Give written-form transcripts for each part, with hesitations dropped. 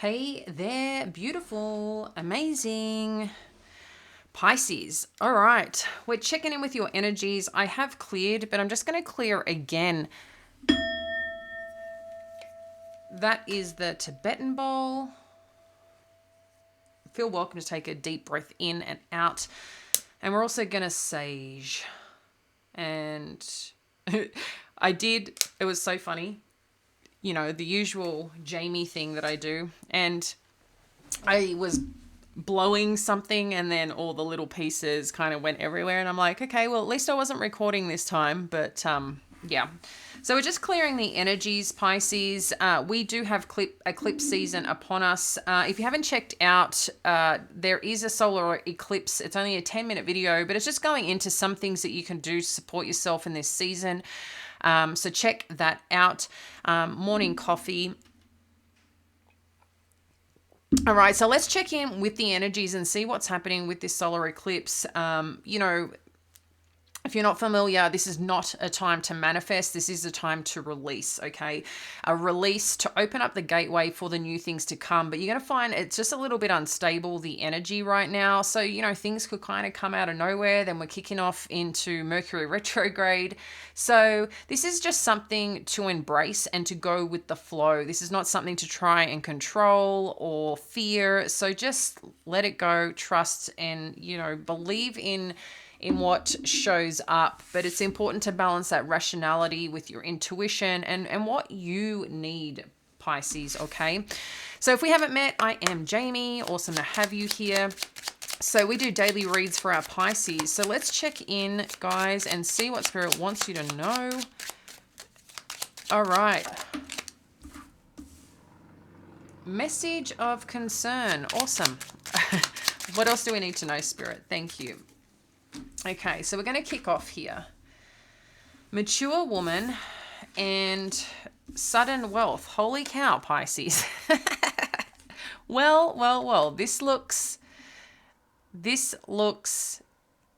Hey there, beautiful, amazing Pisces. All right, we're checking in with your energies. I have cleared, but I'm just going to clear again. That is the Tibetan bowl. Feel welcome to take a deep breath in and out. And we're also going to sage. And it was so funny. You know, the usual Jamie thing that I do. And I was blowing something and then all the little pieces kind of went everywhere, and I'm like, okay, well, at least I wasn't recording this time. But yeah, so we're just clearing the energies, Pisces. We do have eclipse season upon us. If you haven't checked out, there is a solar eclipse. It's only a 10-minute video, but it's just going into some things that you can do to support yourself in this season. So check that out. Morning coffee. All right, so let's check in with the energies and see what's happening with this solar eclipse. If you're not familiar, this is not a time to manifest. This is a time to release, okay? A release to open up the gateway for the new things to come. But you're going to find it's just a little bit unstable, the energy right now. So, things could kind of come out of nowhere. Then we're kicking off into Mercury retrograde. So this is just something to embrace and to go with the flow. This is not something to try and control or fear. So just let it go, trust, and, believe in what shows up. But it's important to balance that rationality with your intuition and what you need, Pisces, okay? So if we haven't met, I am Jamie. Awesome to have you here. So we do daily reads for our Pisces. So let's check in, guys, and see what Spirit wants you to know. All right. Message of concern. Awesome. What else do we need to know, Spirit? Thank you. Okay, so we're going to kick off here. Mature woman and sudden wealth. Holy cow, Pisces. Well. This looks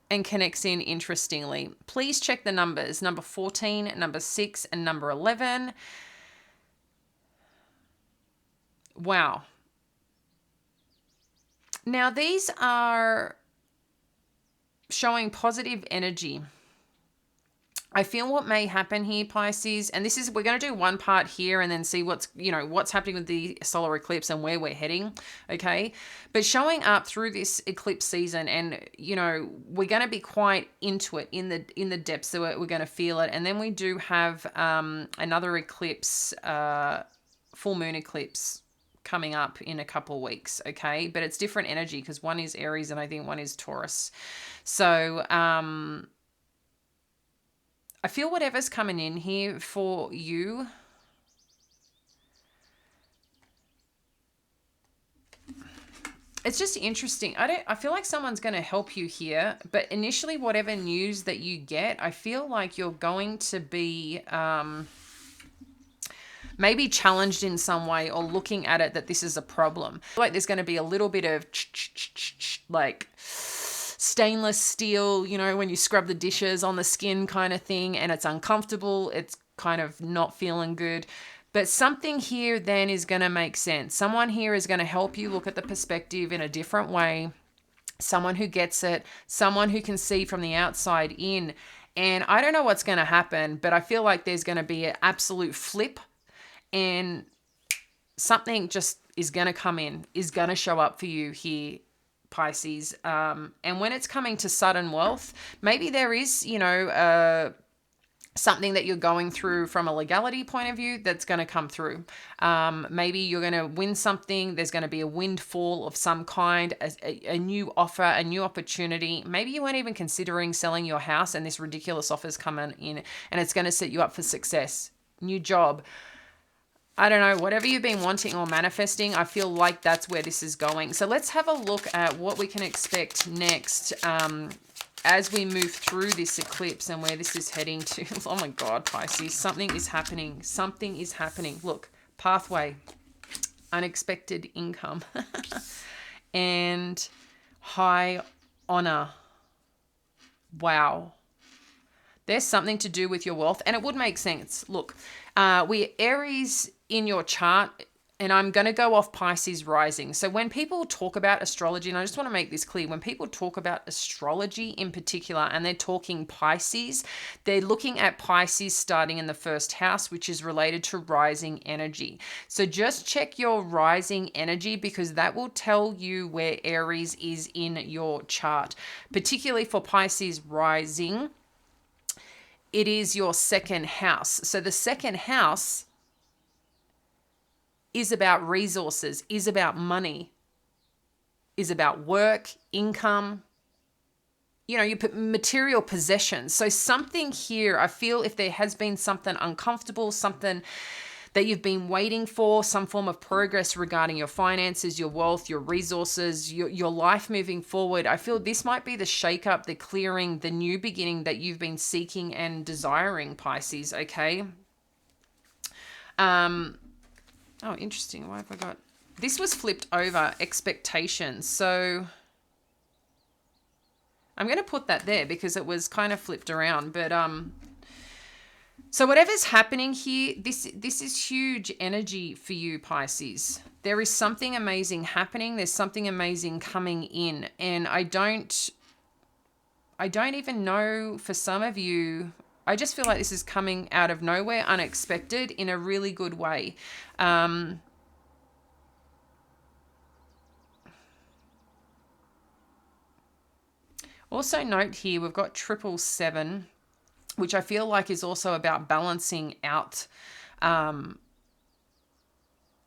and connects in interestingly. Please check the numbers. Number 14, number 6, and number 11. Wow. Now, these are showing positive energy. I feel what may happen here, Pisces, and we're going to do one part here and then see what's happening with the solar eclipse and where we're heading, okay? But showing up through this eclipse season, and we're going to be quite into it in the depths of it. We're going to feel it, and then we do have another eclipse, full moon eclipse coming up in a couple of weeks, okay? But it's different energy because one is Aries and I think one is Taurus. So I feel whatever's coming in here for you, it's just interesting. I feel like someone's going to help you here, but initially whatever news that you get, I feel like you're going to be maybe challenged in some way or looking at it that this is a problem. Like there's going to be a little bit of like stainless steel, when you scrub the dishes on the skin kind of thing, and it's uncomfortable. It's kind of not feeling good. But something here then is going to make sense. Someone here is going to help you look at the perspective in a different way. Someone who gets it, someone who can see from the outside in. And I don't know what's going to happen, but I feel like there's going to be an absolute flip. And something just is going to come in, is going to show up for you here, Pisces. And when it's coming to sudden wealth, maybe there is, something that you're going through from a legality point of view that's going to come through. Maybe you're going to win something. There's going to be a windfall of some kind, a new offer, a new opportunity. Maybe you weren't even considering selling your house and this ridiculous offer's coming in and it's going to set you up for success. New job. I don't know, whatever you've been wanting or manifesting, I feel like that's where this is going. So let's have a look at what we can expect next as we move through this eclipse and where this is heading to. Oh my God, Pisces, something is happening. Something is happening. Look, pathway, unexpected income, and high honor. Wow. There's something to do with your wealth, and it would make sense. Look, we Aries in your chart And I'm going to go off Pisces rising. So when people talk about astrology, and I just want to make this clear, when people talk about astrology in particular, and they're talking Pisces, they're looking at Pisces starting in the first house, which is related to rising energy. So just check your rising energy, because that will tell you where Aries is in your chart. Particularly for Pisces rising, it is your second house. So the second house is about resources, is about money, is about work, income, you put material possessions. So something here, I feel if there has been something uncomfortable, something that you've been waiting for, some form of progress regarding your finances, your wealth, your resources, your life moving forward, I feel this might be the shake-up, the clearing, the new beginning that you've been seeking and desiring, Pisces, okay? Oh, interesting. Why have I got... This was flipped over, expectations. So I'm going to put that there because it was kind of flipped around. But so whatever's happening here, this is huge energy for you, Pisces. There is something amazing happening. There's something amazing coming in. And I don't even know, for some of you, I just feel like this is coming out of nowhere, unexpected, in a really good way. Also note here, we've got 777, which I feel like is also about balancing out. I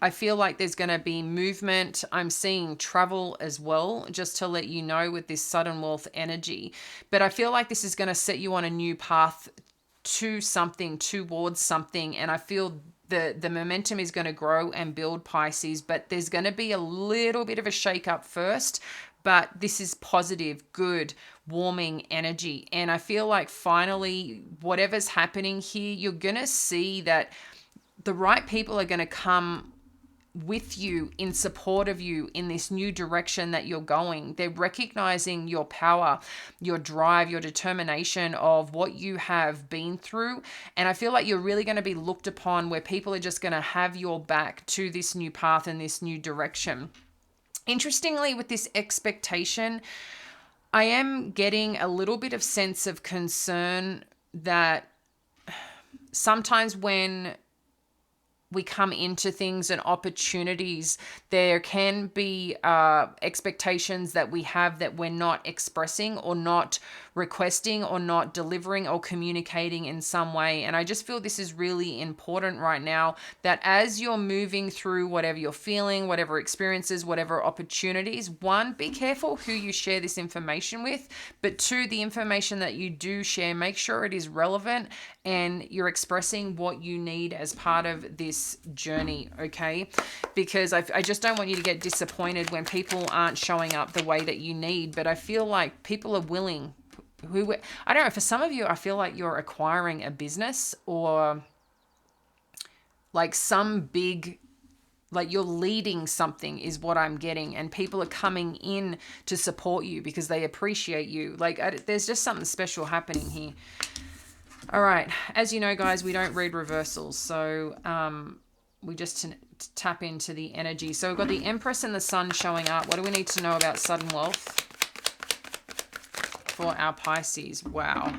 feel like there's going to be movement. I'm seeing travel as well, just to let you know, with this sudden wealth energy. But I feel like this is going to set you on a new path to something, towards something. And I feel the momentum is going to grow and build, Pisces, but there's going to be a little bit of a shake up first. But this is positive, good, warming energy. And I feel like finally, whatever's happening here, you're going to see that the right people are going to come with you, in support of you in this new direction that you're going. They're recognizing your power, your drive, your determination of what you have been through. And I feel like you're really going to be looked upon, where people are just going to have your back to this new path and this new direction. Interestingly, with this expectation, I am getting a little bit of sense of concern that sometimes when we come into things and opportunities, there can be expectations that we have that we're not expressing, or not requesting, or not delivering, or communicating in some way. And I just feel this is really important right now, that as you're moving through whatever you're feeling, whatever experiences, whatever opportunities, one, be careful who you share this information with, but two, the information that you do share, make sure it is relevant and you're expressing what you need as part of this journey, okay? Because I just don't want you to get disappointed when people aren't showing up the way that you need. But I feel like people are willing. I don't know, for some of you, I feel like you're acquiring a business, or like some big, like you're leading something is what I'm getting, and people are coming in to support you because they appreciate you. Like there's just something special happening here. All right. As you know, guys, we don't read reversals. So we just tap into the energy. So we've got the Empress and the Sun showing up. What do we need to know about sudden wealth for our Pisces? Wow.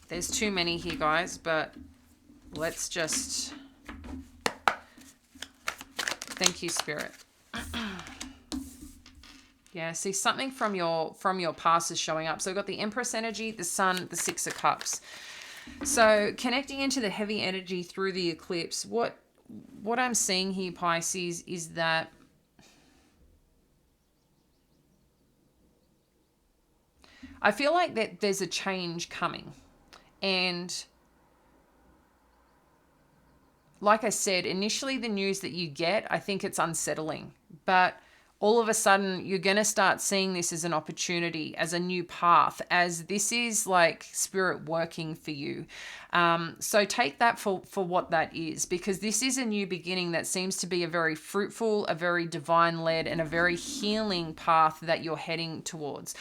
There's too many here, guys, but let's just... Thank you, Spirit. Yeah, see, something from your past is showing up. So we've got the Empress energy, the Sun, the Six of Cups. So connecting into the heavy energy through the eclipse, what I'm seeing here, Pisces, is that I feel like that there's a change coming. And like I said, initially the news that you get, I think it's unsettling. But all of a sudden, you're going to start seeing this as an opportunity, as a new path, as this is like spirit working for you. So take that for what that is, because this is a new beginning that seems to be a very fruitful, a very divine-led, and a very healing path that you're heading towards.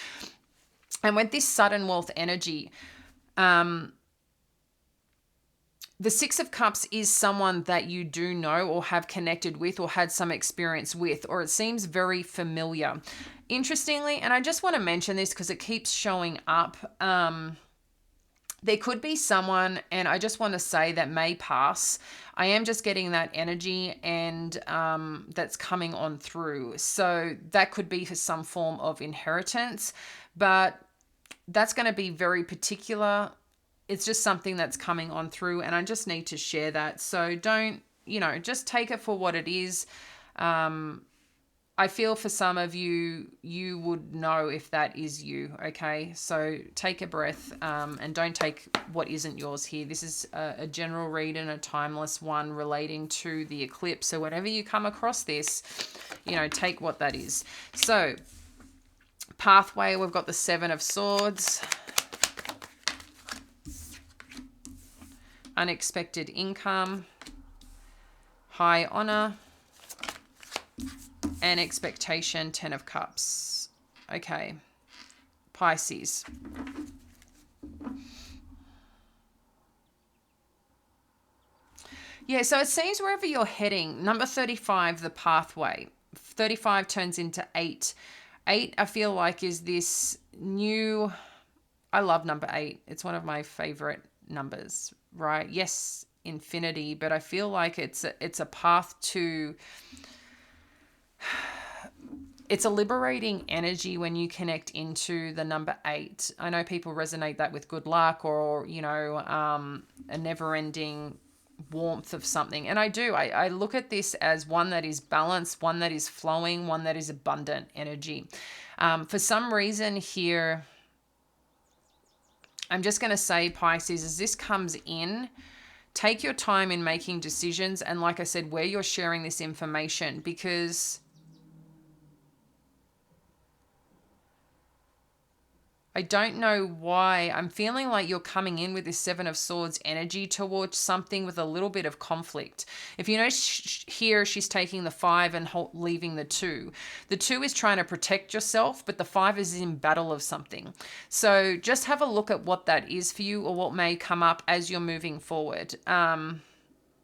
And with this sudden wealth energy, the Six of Cups is someone that you do know or have connected with or had some experience with, or it seems very familiar. Interestingly, and I just want to mention this because it keeps showing up, there could be someone, and I just want to say that may pass. I am just getting that energy, and that's coming on through. So that could be for some form of inheritance, but that's going to be very particular. It's just something that's coming on through, and I just need to share that. So don't, just take it for what it is. I feel for some of you, you would know if that is you, okay? So take a breath, and don't take what isn't yours here. This is a general read and a timeless one relating to the eclipse. So whenever you come across this, take what that is. So pathway, we've got the Seven of Swords. Unexpected income. High honor. And expectation, Ten of Cups. Okay. Pisces. Yeah, so it seems wherever you're heading, number 35, the pathway. 35 turns into 8. 8, I feel like, is this new... I love number 8. It's one of my favorite numbers, right? Yes, infinity, but I feel like it's a path to... It's a liberating energy when you connect into the number 8. I know people resonate that with good luck or, a never-ending warmth of something. And I do. I look at this as one that is balanced, one that is flowing, one that is abundant energy. For some reason here, I'm just going to say, Pisces, as this comes in, take your time in making decisions. And like I said, where you're sharing this information, because... I don't know why. I'm feeling like you're coming in with this Seven of Swords energy towards something with a little bit of conflict. If you notice here, she's taking the 5 and leaving the 2. The 2 is trying to protect yourself, but the 5 is in battle of something. So just have a look at what that is for you, or what may come up as you're moving forward.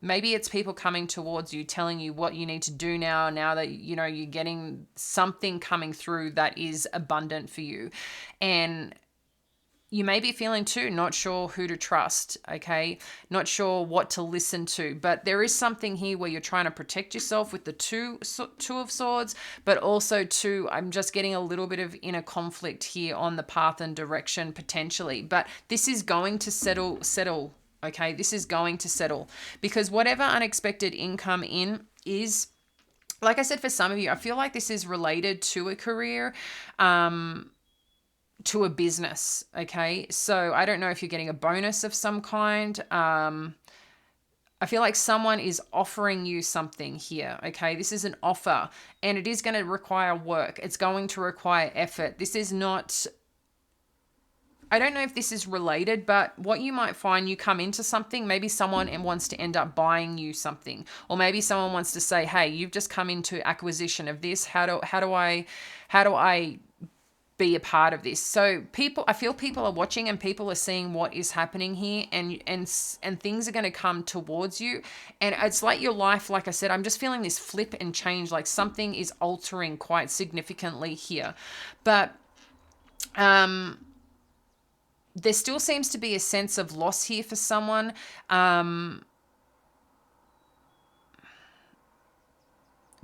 Maybe it's people coming towards you, telling you what you need to do now that, you're getting something coming through that is abundant for you. And you may be feeling too, not sure who to trust, okay? Not sure what to listen to. But there is something here where you're trying to protect yourself with the two of Swords, but also too, I'm just getting a little bit of inner conflict here on the path and direction potentially. But this is going to settle. Okay, this is going to settle, because whatever unexpected income in is, like I said, for some of you, I feel like this is related to a career, to a business. Okay, so I don't know if you're getting a bonus of some kind. I feel like someone is offering you something here. Okay, this is an offer, and it is going to require work. It's going to require effort. This is not... I don't know if this is related, but what you might find, you come into something, maybe someone wants to end up buying you something, or maybe someone wants to say, hey, you've just come into acquisition of this. How do I be a part of this? So I feel people are watching, and people are seeing what is happening here, and things are going to come towards you. And it's like your life, like I said, I'm just feeling this flip and change, like something is altering quite significantly here. But, there still seems to be a sense of loss here for someone.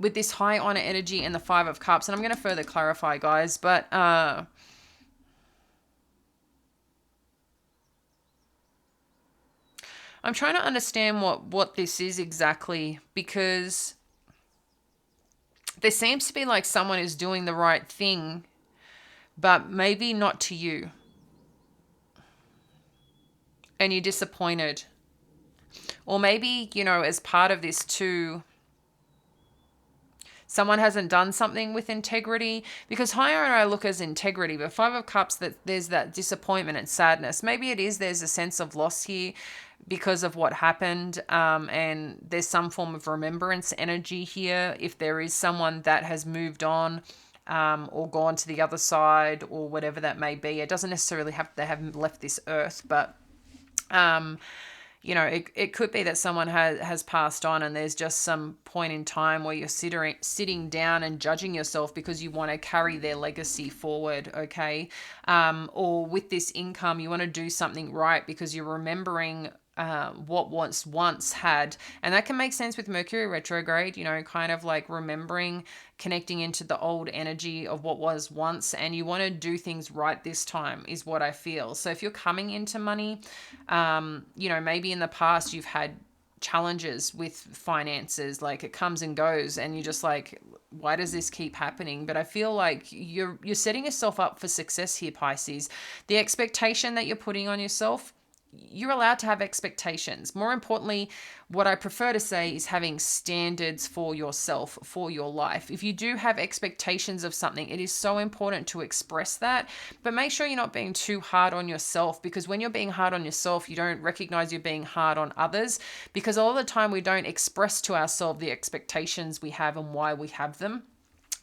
With this high honor energy and the 5 of Cups. And I'm going to further clarify, guys. But I'm trying to understand what this is exactly, because there seems to be like someone is doing the right thing, but maybe not to you. And you're disappointed. Or maybe, as part of this too, someone hasn't done something with integrity, because high honor I look as integrity, but 5 of Cups, that there's that disappointment and sadness. Maybe there's a sense of loss here because of what happened, and there's some form of remembrance energy here. If there is someone that has moved on, or gone to the other side, or whatever that may be, it doesn't necessarily have to have left this earth, but it could be that someone has passed on, and there's just some point in time where you're sitting down and judging yourself because you want to carry their legacy forward, okay? Or with this income, you want to do something right because you're remembering what once had. And that can make sense with Mercury retrograde, kind of like remembering, connecting into the old energy of what was once, and you want to do things right this time is what I feel. So if you're coming into money, maybe in the past you've had challenges with finances, like it comes and goes and you're just like, why does this keep happening? But I feel like you're setting yourself up for success here, Pisces. The expectation that you're putting on yourself, you're allowed to have expectations. More importantly, what I prefer to say is having standards for yourself, for your life. If you do have expectations of something, it is so important to express that, but make sure you're not being too hard on yourself, because when you're being hard on yourself, you don't recognize you're being hard on others, because all the time we don't express to ourselves the expectations we have and why we have them.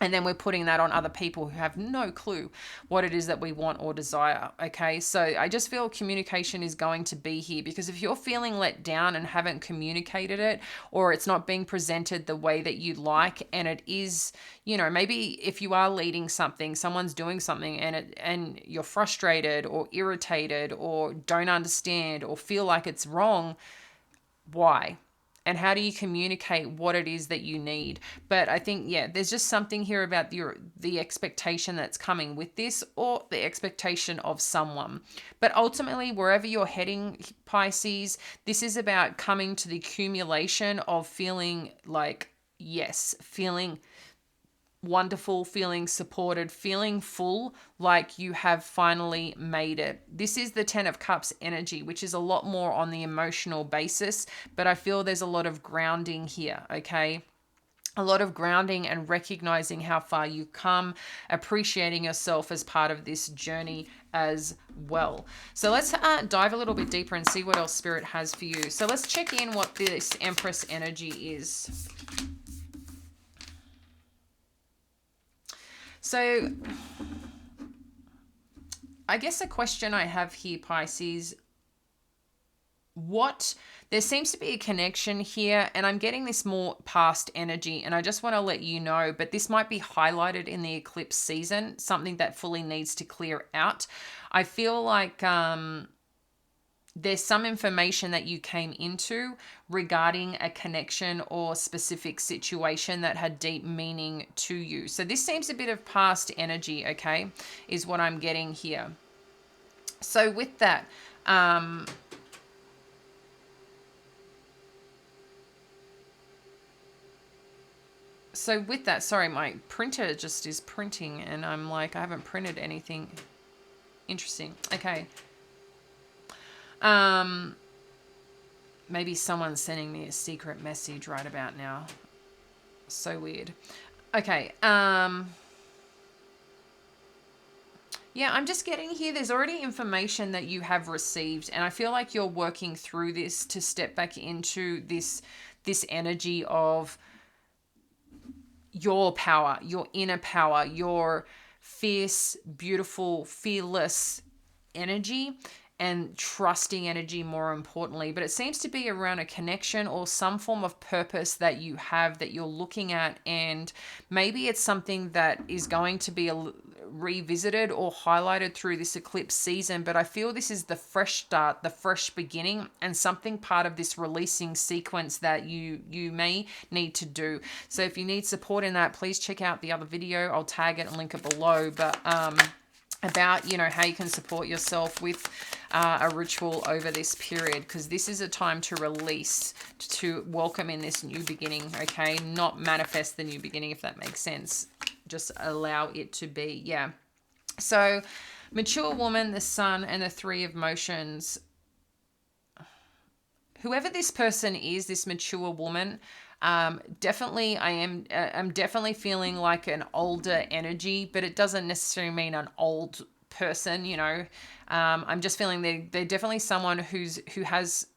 And then we're putting that on other people who have no clue what it is that we want or desire. Okay. So I just feel communication is going to be here, because if you're feeling let down and haven't communicated it, or it's not being presented the way that you like, and it is, maybe if you are leading something, someone's doing something and you're frustrated or irritated or don't understand or feel like it's wrong, why? And how do you communicate what it is that you need? But I think, there's just something here about the expectation that's coming with this, or the expectation of someone. But ultimately, wherever you're heading, Pisces, this is about coming to the accumulation of feeling like, yes, feeling wonderful, feeling supported, feeling full, like you have finally made it. This is the 10 of Cups energy, which is a lot more on the emotional basis, but I feel there's a lot of grounding here, okay? A lot of grounding and recognizing how far you come, appreciating yourself as part of this journey as well. So let's dive a little bit deeper and see what else Spirit has for you. So let's check in what this Empress energy is. So I guess a question I have here, Pisces, there seems to be a connection here, and I'm getting this more past energy, and I just want to let you know, but this might be highlighted in the eclipse season, something that fully needs to clear out. I feel like there's some information that you came into regarding a connection or specific situation that had deep meaning to you. So this seems a bit of past energy, okay, is what I'm getting here. So with that, sorry, my printer just is printing and I'm like, I haven't printed anything. Interesting. Okay. Maybe someone's sending me a secret message right about now. So weird. Okay. Yeah, I'm just getting here. There's already information that you have received, and I feel like you're working through this to step back into this energy of your power, your inner power, your fierce, beautiful, fearless energy, and trusting energy, more importantly. But it seems to be around a connection or some form of purpose that you have, that you're looking at, and maybe it's something that is going to be revisited or highlighted through this eclipse season. But I feel this is the fresh start, the fresh beginning, and something part of this releasing sequence that you may need to do. So if you need support in that, please check out the other video. I'll tag it and link it below. But about how you can support yourself with a ritual over this period, because this is a time to release, to welcome in this new beginning, okay? Not manifest the new beginning, if that makes sense. Just allow it to be. Yeah. So mature woman, the Sun, and the Three of Motions. Whoever this person is, this mature woman, definitely I'm definitely feeling like an older energy, but it doesn't necessarily mean an old person, I'm just feeling they're definitely someone who has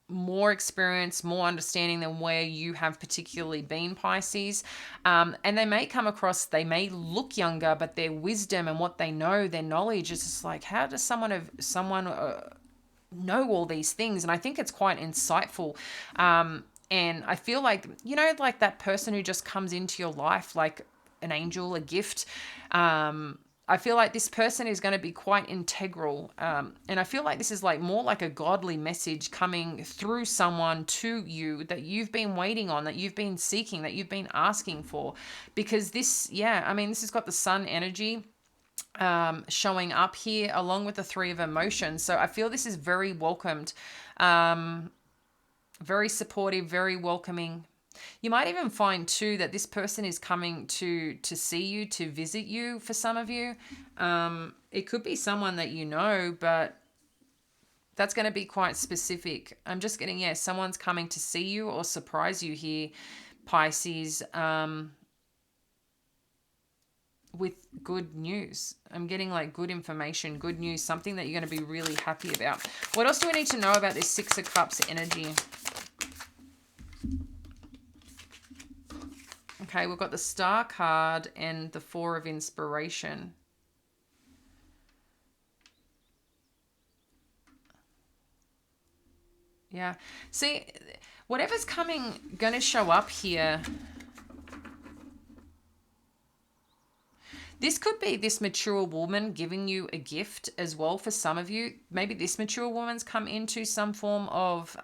more experience, more understanding than where you have particularly been, Pisces. And they may look younger, but their wisdom and what they know, their knowledge is just like, how does someone know all these things. And I think it's quite insightful. And I feel like, like that person who just comes into your life, like an angel, a gift. I feel like this person is going to be quite integral. And I feel like this is like more like a godly message coming through someone to you that you've been waiting on, that you've been seeking, that you've been asking for. Because this, this has got the sun energy showing up here along with the three of emotions. So I feel this is very welcomed, very supportive, very welcoming. You might even find too that this person is coming to see you, to visit you. For some of you, it could be someone that you know, but that's going to be quite specific. I'm just getting, someone's coming to see you or surprise you here, Pisces, with good news. I'm getting like good information, good news, something that you're going to be really happy about. What else do we need to know about this Six of Cups energy? Okay, we've got the Star card and the Four of Inspiration. Yeah. See, whatever's going to show up here, this could be this mature woman giving you a gift as well for some of you. Maybe this mature woman's come into some form of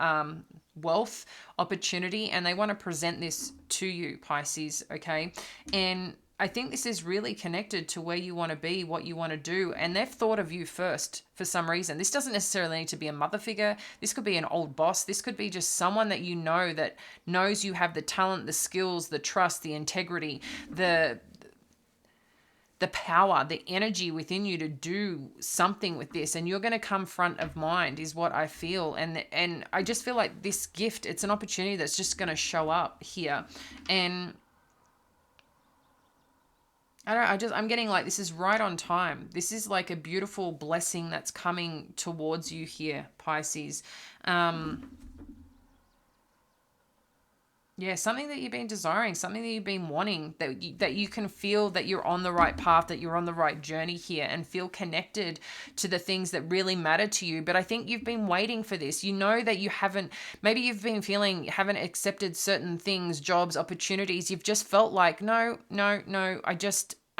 wealth, opportunity, and they want to present this to you, Pisces, okay? And I think this is really connected to where you want to be, what you want to do, and they've thought of you first for some reason. This doesn't necessarily need to be a mother figure. This could be an old boss. This could be just someone that you know that knows you have the talent, the skills, the trust, the integrity, the power, the energy within you to do something with this, and you're going to come front of mind is what I feel. And I just feel like this gift, it's an opportunity that's just going to show up here. And I'm getting like this is right on time. This is like a beautiful blessing that's coming towards you here, Pisces. Yeah, something that you've been desiring, something that you've been wanting, that you can feel that you're on the right path, that you're on the right journey here, and feel connected to the things that really matter to you. But I think you've been waiting for this. You know that you haven't, maybe you've been feeling, you haven't accepted certain things, jobs, opportunities. You've just felt like, no,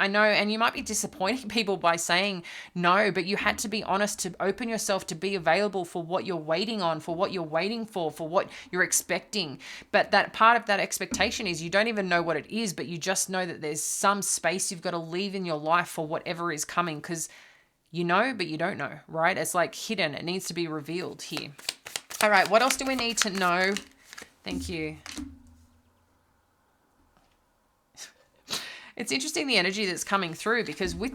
I know, and you might be disappointing people by saying no, but you had to be honest, to open yourself, to be available for what you're waiting on, for what you're waiting for what you're expecting. But that part of that expectation is you don't even know what it is, but you just know that there's some space you've got to leave in your life for whatever is coming, because you know, but you don't know, right? It's like hidden. It needs to be revealed here. All right, what else do we need to know? Thank you. It's interesting the energy that's coming through, because with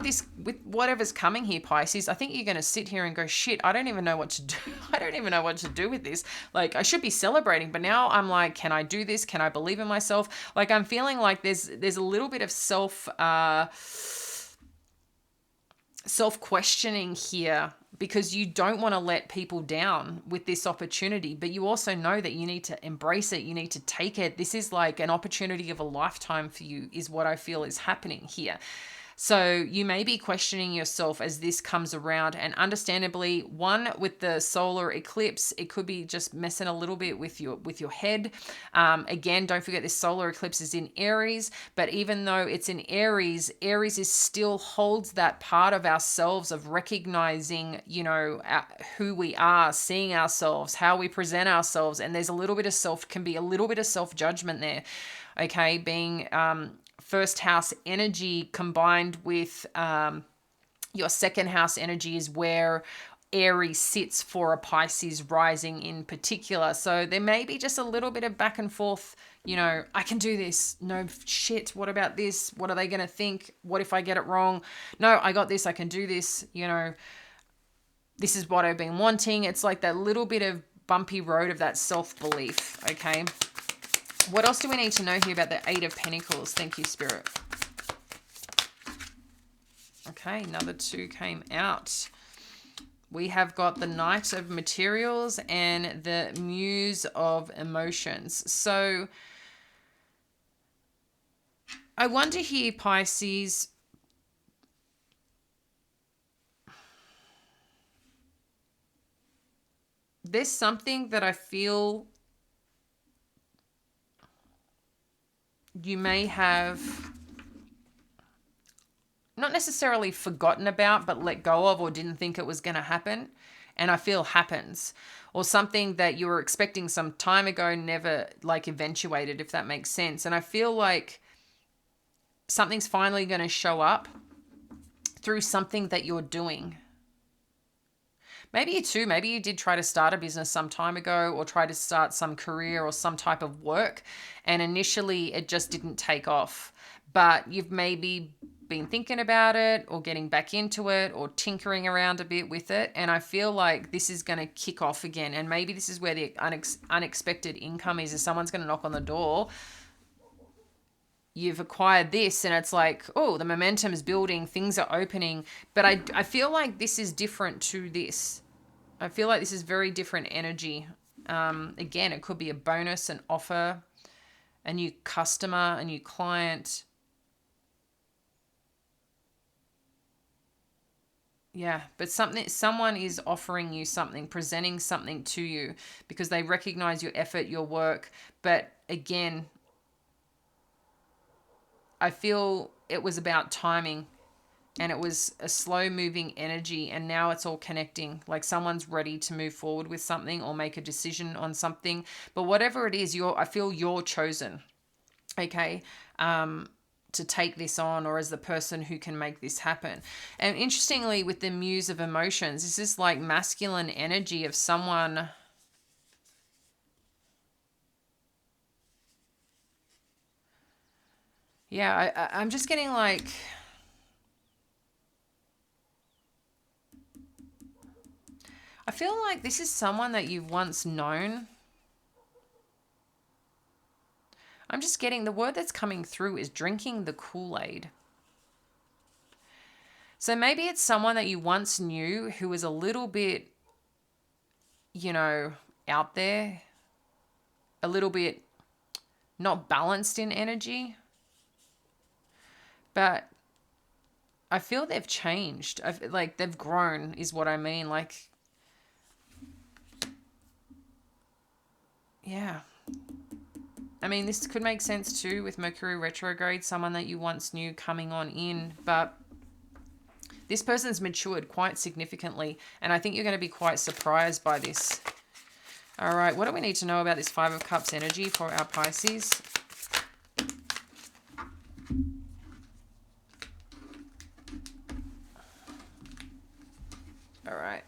whatever's coming here, Pisces, I think you're going to sit here and go, shit, I don't even know what to do. I don't even know what to do with this. Like, I should be celebrating, but now I'm like, can I do this? Can I believe in myself? Like, I'm feeling like there's a little bit of self-questioning here, because you don't want to let people down with this opportunity, but you also know that you need to embrace it. You need to take it. This is like an opportunity of a lifetime for you, is what I feel is happening here. So you may be questioning yourself as this comes around, and understandably, one, with the solar eclipse, it could be just messing a little bit with your head. Again, don't forget this solar eclipse is in Aries, but even though it's in Aries is still holds that part of ourselves of recognizing, who we are, seeing ourselves, how we present ourselves, and there's a little bit of self-judgment there. Okay, being first house energy combined with your second house energy is where Aries sits for a Pisces rising in particular. So there may be just a little bit of back and forth, I can do this. No shit. What about this? What are they going to think? What if I get it wrong? No, I got this. I can do this. This is what I've been wanting. It's like that little bit of bumpy road of that self-belief. Okay. What else do we need to know here about the Eight of Pentacles? Thank you, Spirit. Okay, another two came out. We have got the Knight of Materials and the Muse of Emotions. So I wonder here, Pisces, there's something that I feel you may have not necessarily forgotten about, but let go of, or didn't think it was going to happen. And I feel happens. Or something that you were expecting some time ago never like eventuated, if that makes sense. And I feel like something's finally going to show up through something that you're doing. Maybe you too, maybe you did try to start a business some time ago, or try to start some career or some type of work, and initially it just didn't take off. But you've maybe been thinking about it, or getting back into it, or tinkering around a bit with it. And I feel like this is going to kick off again. And maybe this is where the unexpected income is someone's going to knock on the door. You've acquired this and it's like, oh, the momentum is building, things are opening. But I feel like this is different to this. I feel like this is very different energy. Again, it could be a bonus, an offer, a new customer, a new client. Yeah, but someone is offering you something, presenting something to you because they recognize your effort, your work. But again, I feel it was about timing, and it was a slow moving energy, and now it's all connecting. Like someone's ready to move forward with something or make a decision on something. But whatever it is, I feel you're chosen. Okay. To take this on, or as the person who can make this happen. And interestingly, with the Muse of Emotions, this is like masculine energy of someone. Yeah, I'm just getting like, I feel like this is someone that you've once known. I'm just getting, the word that's coming through is drinking the Kool-Aid. So maybe it's someone that you once knew who was a little bit, out there, a little bit not balanced in energy. But I feel they've changed. Like they've grown is what I mean. Like, yeah. I mean, this could make sense too with Mercury retrograde, someone that you once knew coming on in, but this person's matured quite significantly, and I think you're going to be quite surprised by this. All right, what do we need to know about this Five of Cups energy for our Pisces? All right.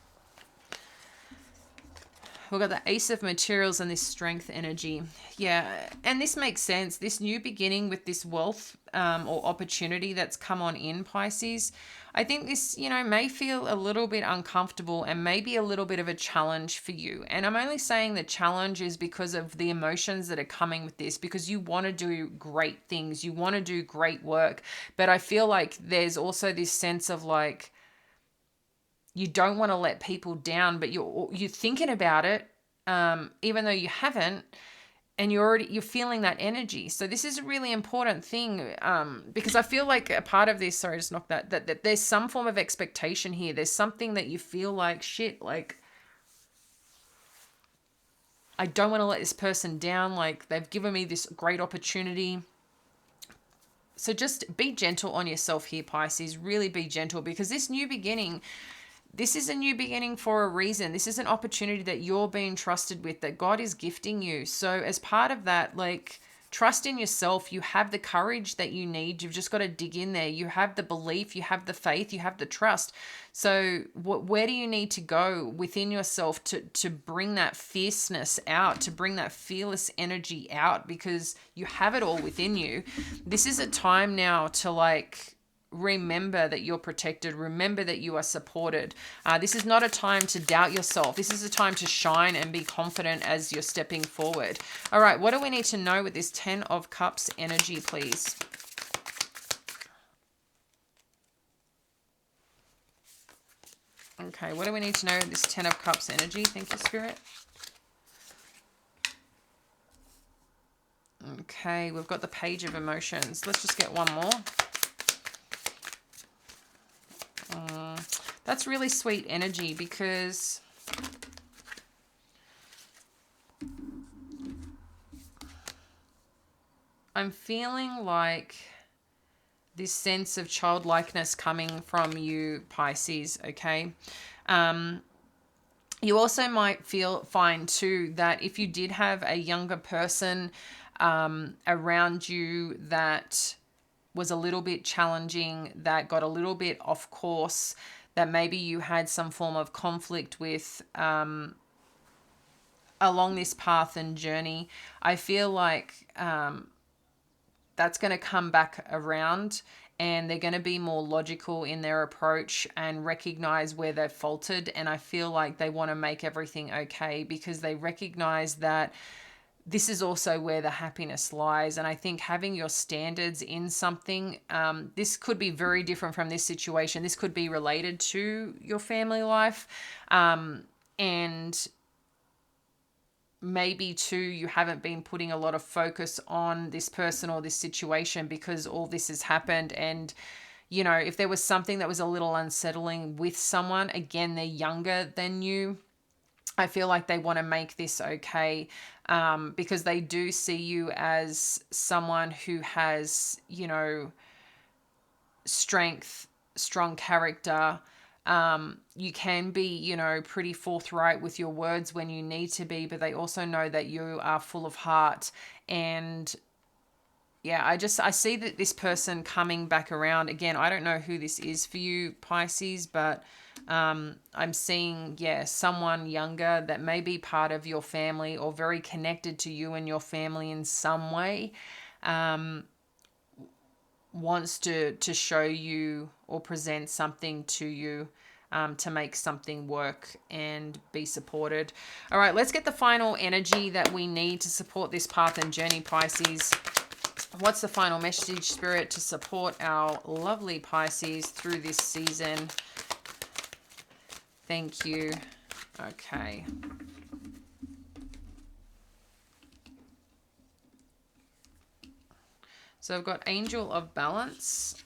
We've got the Ace of Materials and this Strength energy. Yeah, and this makes sense. This new beginning with this wealth or opportunity that's come on in, Pisces. I think this, may feel a little bit uncomfortable and maybe a little bit of a challenge for you. And I'm only saying the challenge is because of the emotions that are coming with this, because you want to do great things. You want to do great work. But I feel like there's also this sense of like, you don't want to let people down, but you're thinking about it, even though you haven't, and you're feeling that energy. So this is a really important thing, because I feel like a part of this, sorry, just knock that there's some form of expectation here. There's something that you feel like, shit, like, I don't want to let this person down. Like, they've given me this great opportunity. So just be gentle on yourself here, Pisces. Really be gentle, because this new beginning, this is a new beginning for a reason. This is an opportunity that you're being trusted with, that God is gifting you. So as part of that, like, trust in yourself. You have the courage that you need. You've just got to dig in there. You have the belief, you have the faith, you have the trust. So where do you need to go within yourself to bring that fierceness out, to bring that fearless energy out, because you have it all within you. This is a time now to like, remember that you're protected. Remember that you are supported. This is not a time to doubt yourself. This is a time to shine and be confident as you're stepping forward. All right, what do we need to know with this 10 of Cups energy, please? Okay, what do we need to know with this 10 of Cups energy? Thank you, Spirit. Okay, we've got the Page of Emotions. Let's just get one more. That's really sweet energy, because I'm feeling like this sense of childlikeness coming from you, Pisces, okay? You also might find too that if you did have a younger person around you that was a little bit challenging, that got a little bit off course, that maybe you had some form of conflict with along this path and journey, I feel like that's going to come back around, and they're going to be more logical in their approach and recognize where they've faltered. And I feel like they want to make everything okay because they recognize that this is also where the happiness lies. And I think having your standards in something, this could be very different from this situation. This could be related to your family life. And maybe too, you haven't been putting a lot of focus on this person or this situation because all this has happened. And you know, if there was something that was a little unsettling with someone, again, they're younger than you, I feel like they want to make this okay, because they do see you as someone who has, you know, strength, strong character. You can be, you know, pretty forthright with your words when you need to be, but they also know that you are full of heart. And yeah, I see that this person coming back around again. I don't know who this is for you, Pisces, but I'm seeing, yeah, someone younger that may be part of your family or very connected to you and your family in some way, wants to show you or present something to you, to make something work and be supported. All right, let's get the final energy that we need to support this path and journey, Pisces. What's the final message, Spirit, to support our lovely Pisces through this season? Thank you. Okay. So I've got Angel of Balance,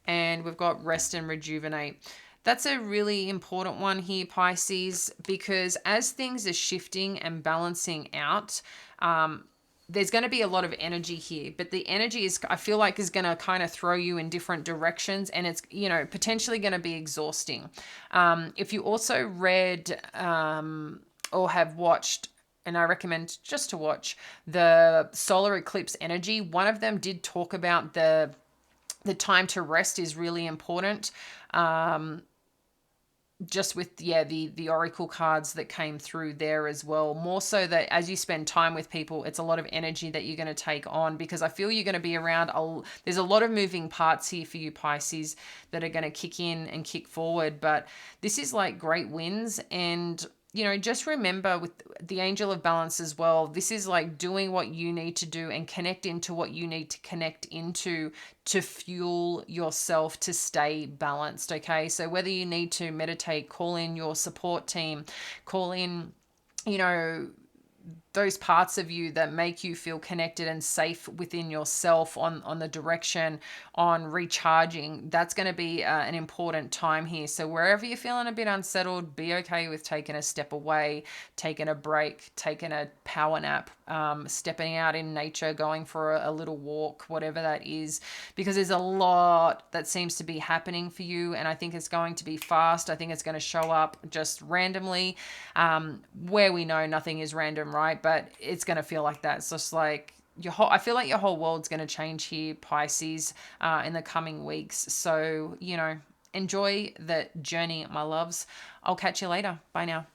and we've got Rest and Rejuvenate. That's a really important one here, Pisces, because as things are shifting and balancing out, there's going to be a lot of energy here, but the energy is, I feel like, is going to kind of throw you in different directions, and it's, you know, potentially going to be exhausting. If you also read or have watched, and I recommend just to watch the solar eclipse energy, one of them did talk about the time to rest is really important. Just with, yeah, the oracle cards that came through there as well, more so that as you spend time with people, it's a lot of energy that you're going to take on, because I feel you're going to be around there's a lot of moving parts here for you, Pisces, that are going to kick in and kick forward. But this is like great wins. And you know, just remember with the Angel of Balance as well, this is like doing what you need to do and connect into what you need to connect into to fuel yourself to stay balanced, okay? So whether you need to meditate, call in your support team, call in, you know, those parts of you that make you feel connected and safe within yourself on the direction, on recharging, that's going to be an important time here. So wherever you're feeling a bit unsettled, be okay with taking a step away, taking a break, taking a power nap, stepping out in nature, going for a little walk, whatever that is, because there's a lot that seems to be happening for you, and I think it's going to be fast. I think it's going to show up just randomly, where we know nothing is random, right? But it's going to feel like that. It's just like I feel like your whole world's going to change here, Pisces, in the coming weeks. So, you know, enjoy the journey, my loves. I'll catch you later. Bye now.